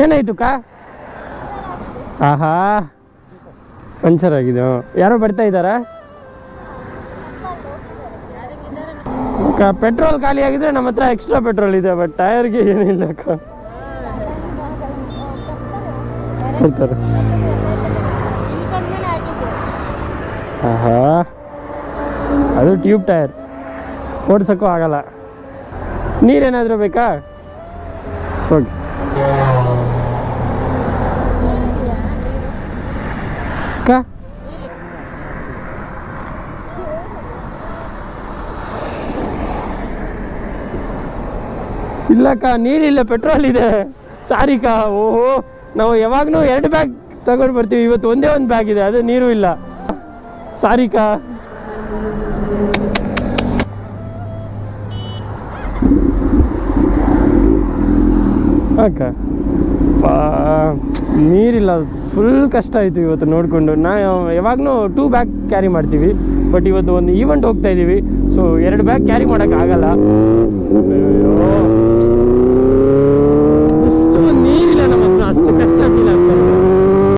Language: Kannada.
ಏನಾಯ್ತು ಕಾ? ಆಹಾ ಪಂಚರ್ ಆಗಿದೆ. ಯಾರೋ ಬರ್ತಾ ಇದ್ದಾರಾ? ಪೆಟ್ರೋಲ್ ಖಾಲಿ ಆಗಿದ್ರೆ ನಮ್ಮ ಹತ್ರ ಎಕ್ಸ್ಟ್ರಾ ಪೆಟ್ರೋಲ್ ಇದೆ, ಬಟ್ ಟೈರ್ಗೆ ಏನಿಲ್ಲ ಅಕ್ಕ. ಬರ್ತಾರೆ. ಆಹಾ ಅದು ಟ್ಯೂಬ್ ಟೈರ್, ಓಡಿಸೋಕ್ಕೂ ಆಗಲ್ಲ. ನೀರೇನಾದರೂ ಬೇಕಾ? ಓಕೆ. ಅಕ್ಕ ಇಲ್ಲಕ್ಕ, ನೀರಿಲ್ಲ, ಪೆಟ್ರೋಲ್ ಇದೆ. ಸಾರಿಕ, ಓಹೋ, ನಾವು ಯಾವಾಗಲೂ 2 ಬ್ಯಾಗ್ ತಗೊಂಡು ಬರ್ತೀವಿ, ಇವತ್ತು ಒಂದೇ ಒಂದು ಬ್ಯಾಗ್ ಇದೆ, ಅದು ನೀರು ಇಲ್ಲ. ಸಾರಿಕ. ಅಕ್ಕ ನೀರಿಲ್ಲ, ಫುಲ್ ಕಷ್ಟ ಆಯಿತು ಇವತ್ತು ನೋಡಿಕೊಂಡು. ಯಾವಾಗಲೂ 2 ಬ್ಯಾಗ್ ಕ್ಯಾರಿ ಮಾಡ್ತೀವಿ, ಬಟ್ ಇವತ್ತು ಒಂದು ಈವೆಂಟ್ ಹೋಗ್ತಾ ಇದ್ದೀವಿ, ಸೊ 2 ಬ್ಯಾಗ್ ಕ್ಯಾರಿ ಮಾಡೋಕ್ಕಾಗಲ್ಲ.